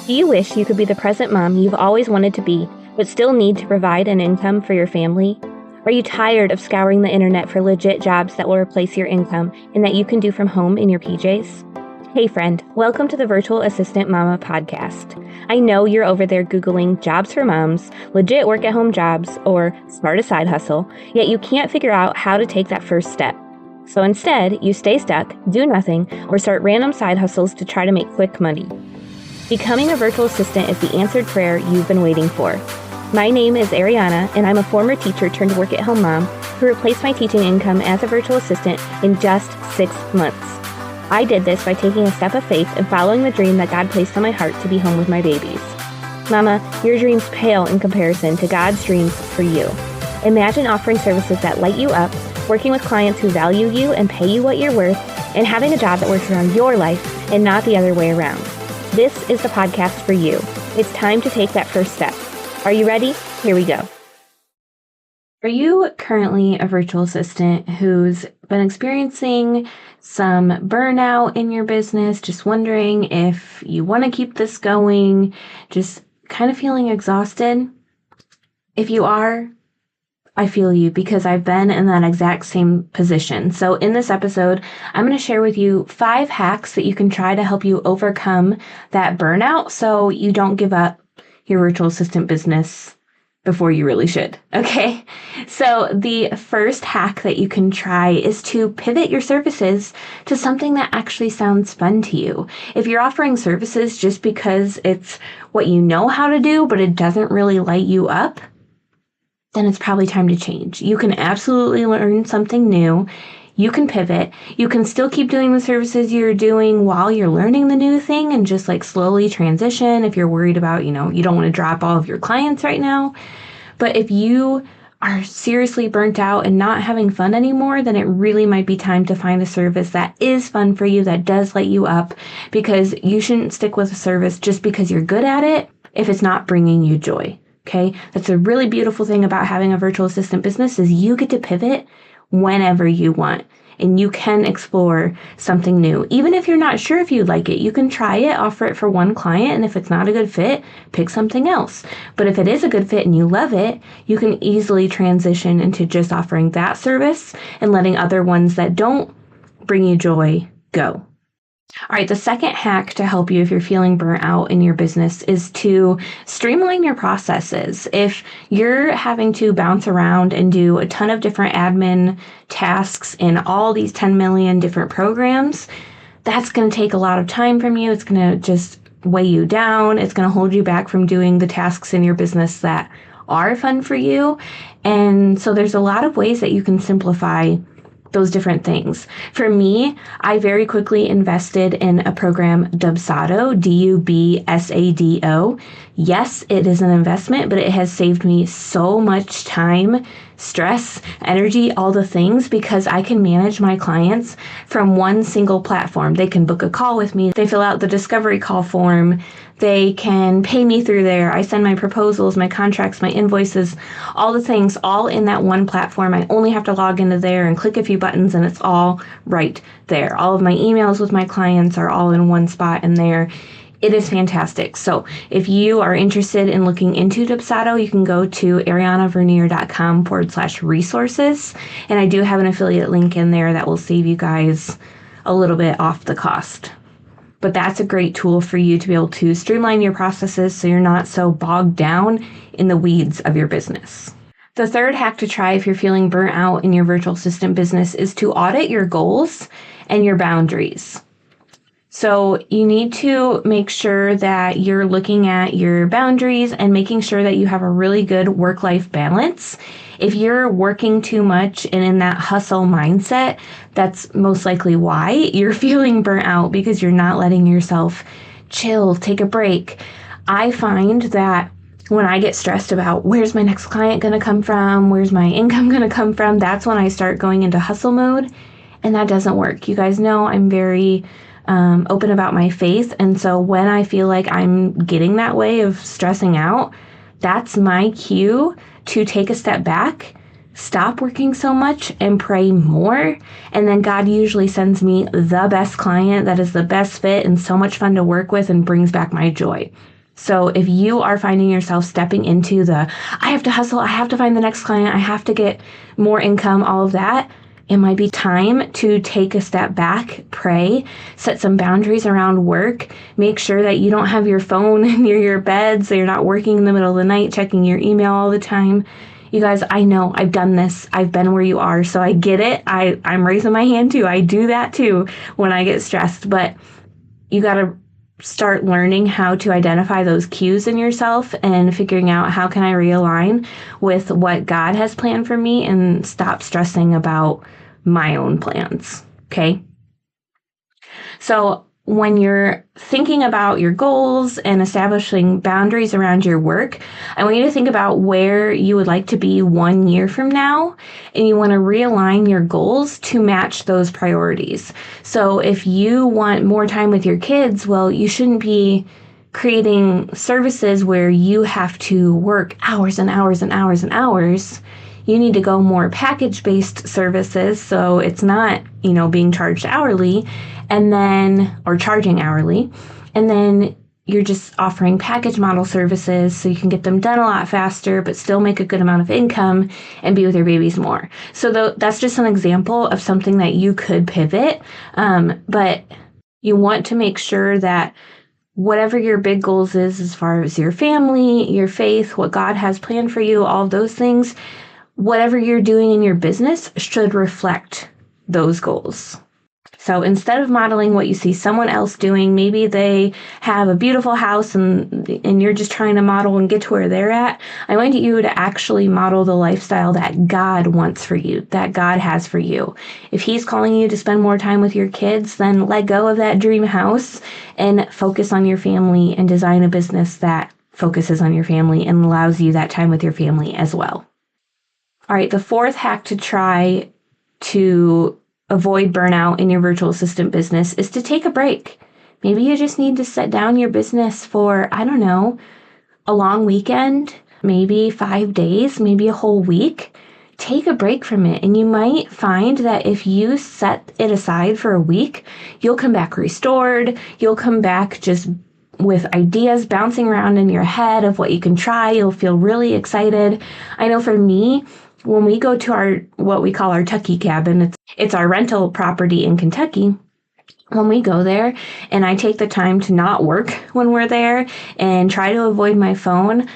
Do you wish you could be the present mom you've always wanted to be, but still need to provide an income for your family? Are you tired of scouring the internet for legit jobs that will replace your income and that you can do from home in your PJs? Hey friend, welcome to the Virtual Assistant Mama podcast. I know you're over there Googling jobs for moms, legit work-at-home jobs, or start a side hustle, yet you can't figure out how to take that first step. So instead, you stay stuck, do nothing, or start random side hustles to try to make quick money. Becoming a virtual assistant is the answered prayer you've been waiting for. My name is Ariana, and I'm a former teacher turned work-at-home mom who replaced my teaching income as a virtual assistant in just 6 months. I did this by taking a step of faith and following the dream that God placed on my heart to be home with my babies. Mama, your dreams pale in comparison to God's dreams for you. Imagine offering services that light you up, working with clients who value you and pay you what you're worth, and having a job that works around your life and not the other way around. This is the podcast for you. It's time to take that first step. Are you ready? Here we go. Are you currently a virtual assistant who's been experiencing some burnout in your business, just wondering if you want to keep this going, just kind of feeling exhausted? If you are, I feel you because I've been in that exact same position. So in this episode, I'm going to share with you 5 hacks that you can try to help you overcome that burnout so you don't give up your virtual assistant business before you really should. Okay. So the first hack that you can try is to pivot your services to something that actually sounds fun to you. If you're offering services just because it's what you know how to do, but it doesn't really light you up, then it's probably time to change. You can absolutely learn something new. You can pivot. You can still keep doing the services you're doing while you're learning the new thing and just like slowly transition if you're worried about, you don't want to drop all of your clients right now. But if you are seriously burnt out and not having fun anymore, then it really might be time to find a service that is fun for you, that does light you up, because you shouldn't stick with a service just because you're good at it if it's not bringing you joy. Okay, that's a really beautiful thing about having a virtual assistant business is you get to pivot whenever you want and you can explore something new. Even if you're not sure if you like it, you can try it, offer it for one client, and if it's not a good fit, pick something else. But if it is a good fit and you love it, you can easily transition into just offering that service and letting other ones that don't bring you joy go. All right, the second hack to help you if you're feeling burnt out in your business is to streamline your processes. If you're having to bounce around and do a ton of different admin tasks in all these 10 million different programs, that's going to take a lot of time from you. It's going to just weigh you down. It's going to hold you back from doing the tasks in your business that are fun for you. And so there's a lot of ways that you can simplify those different things. For me, I very quickly invested in a program, Dubsado, Dubsado. Yes, it is an investment, but it has saved me so much time, stress, energy, all the things, because I can manage my clients from one single platform. They can book a call with me. They fill out the discovery call form. They can pay me through there. I send my proposals, my contracts, my invoices, all the things, all in that one platform. I only have to log into there and click a few buttons and it's all right there. All of my emails with my clients are all in one spot in there. It is fantastic. So if you are interested in looking into Dubsado, you can go to arianavernier.com/resources. And I do have an affiliate link in there that will save you guys a little bit off the cost. But that's a great tool for you to be able to streamline your processes so you're not so bogged down in the weeds of your business. The third hack to try if you're feeling burnt out in your virtual assistant business is to audit your goals and your boundaries. So you need to make sure that you're looking at your boundaries and making sure that you have a really good work-life balance. If you're working too much and in that hustle mindset, that's most likely why you're feeling burnt out, because you're not letting yourself chill, take a break. I find that when I get stressed about where's my next client going to come from, where's my income going to come from, that's when I start going into hustle mode, and that doesn't work. You guys know I'm very open about my faith, and so when I feel like I'm getting that way of stressing out, that's my cue to take a step back, stop working so much, and pray more. And then God usually sends me the best client that is the best fit and so much fun to work with and brings back my joy. So if you are finding yourself stepping into I have to hustle, I have to find the next client, I have to get more income, all of that, it might be time to take a step back, pray, set some boundaries around work, make sure that you don't have your phone near your bed so you're not working in the middle of the night, checking your email all the time. You guys, I know, I've done this. I've been where you are, so I get it. I'm raising my hand too. I do that too when I get stressed, but you got to start learning how to identify those cues in yourself and figuring out how can I realign with what God has planned for me and stop stressing about my own plans. Okay. So when you're thinking about your goals and establishing boundaries around your work, I want you to think about where you would like to be 1 year from now, and you want to realign your goals to match those priorities. So if you want more time with your kids, well, you shouldn't be creating services where you have to work hours and hours and hours and hours. You need to go more package-based services, so it's not, being charged hourly, or charging hourly, and then you're just offering package model services so you can get them done a lot faster, but still make a good amount of income and be with your babies more. So that's just an example of something that you could pivot, but you want to make sure that whatever your big goals is as far as your family, your faith, what God has planned for you, all of those things, whatever you're doing in your business should reflect those goals. So instead of modeling what you see someone else doing, maybe they have a beautiful house and you're just trying to model and get to where they're at, I want you to actually model the lifestyle that God wants for you, that God has for you. If He's calling you to spend more time with your kids, then let go of that dream house and focus on your family and design a business that focuses on your family and allows you that time with your family as well. All right, the fourth hack to try to avoid burnout in your virtual assistant business is to take a break. Maybe you just need to set down your business for, a long weekend, maybe 5 days, maybe a whole week. Take a break from it. And you might find that if you set it aside for a week, you'll come back restored. You'll come back just with ideas bouncing around in your head of what you can try. You'll feel really excited. I know for me, when we go to what we call our Tucky cabin, it's our rental property in Kentucky. When we go there and I take the time to not work when we're there and try to avoid my phone,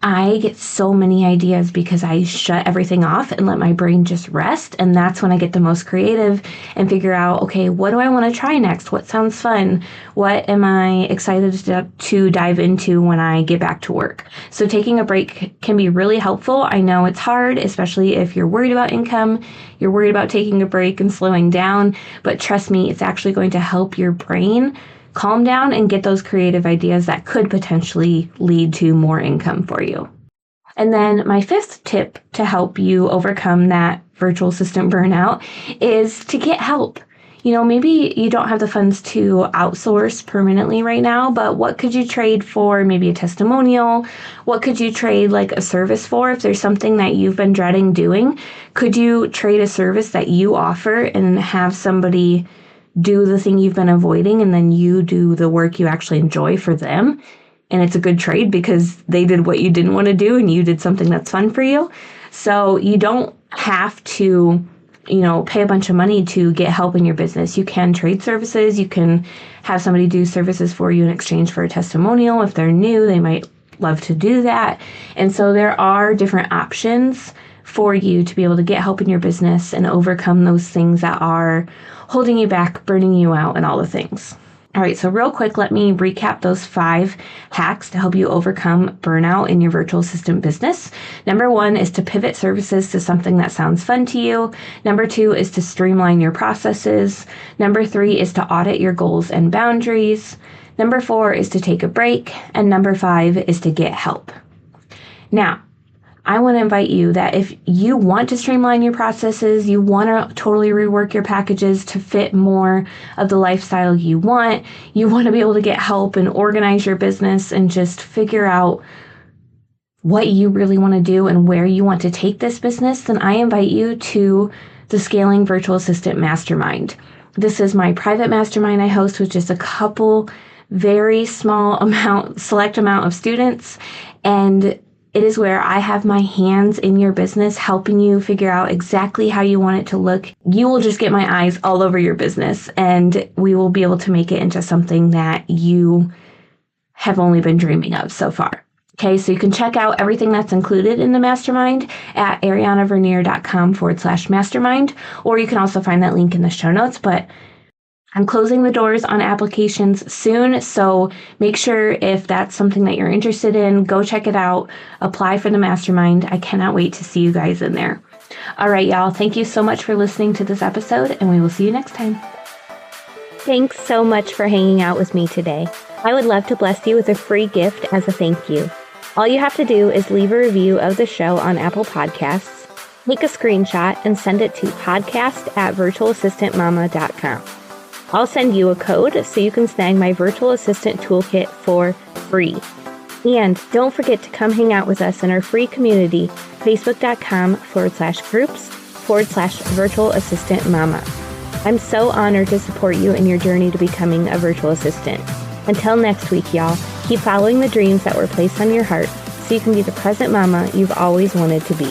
I get so many ideas because I shut everything off and let my brain just rest. And that's when I get the most creative and figure out, okay, what do I want to try next? What sounds fun? What am I excited to dive into when I get back to work? So taking a break can be really helpful. I know it's hard, especially if you're worried about income, you're worried about taking a break and slowing down, but trust me, it's actually going to help your brain calm down and get those creative ideas that could potentially lead to more income for you. And then my fifth tip to help you overcome that virtual assistant burnout is to get help. Maybe you don't have the funds to outsource permanently right now, but what could you trade for? Maybe a testimonial? What could you trade like a service for? If there's something that you've been dreading doing, could you trade a service that you offer and have somebody do the thing you've been avoiding, and then you do the work you actually enjoy for them? And it's a good trade because they did what you didn't want to do and you did something that's fun for you. So you don't have to, pay a bunch of money to get help in your business. You can trade services. You can have somebody do services for you in exchange for a testimonial. If they're new, they might love to do that. And so there are different options for you to be able to get help in your business and overcome those things that are holding you back, burning you out, and all the things. All right, so real quick, let me recap those 5 hacks to help you overcome burnout in your virtual assistant business. Number 1 is to pivot services to something that sounds fun to you. Number 2 is to streamline your processes. Number 3 is to audit your goals and boundaries. Number 4 is to take a break. And number 5 is to get help. Now, I want to invite you that if you want to streamline your processes, you want to totally rework your packages to fit more of the lifestyle you want to be able to get help and organize your business and just figure out what you really want to do and where you want to take this business, then I invite you to the Scaling Virtual Assistant Mastermind. This is my private mastermind I host with just a couple very select amount of students, and it is where I have my hands in your business, helping you figure out exactly how you want it to look. You will just get my eyes all over your business, and we will be able to make it into something that you have only been dreaming of so far. Okay, so you can check out everything that's included in the mastermind at arianavernier.com/mastermind, or you can also find that link in the show notes. But I'm closing the doors on applications soon, so make sure if that's something that you're interested in, go check it out, apply for the mastermind. I cannot wait to see you guys in there. All right, y'all, thank you so much for listening to this episode, and we will see you next time. Thanks so much for hanging out with me today. I would love to bless you with a free gift as a thank you. All you have to do is leave a review of the show on Apple Podcasts, take a screenshot, and send it to podcast@virtualassistantmama.com. I'll send you a code so you can snag my virtual assistant toolkit for free. And don't forget to come hang out with us in our free community, facebook.com/groups/virtualassistantmama. I'm so honored to support you in your journey to becoming a virtual assistant. Until next week, y'all, keep following the dreams that were placed on your heart so you can be the present mama you've always wanted to be.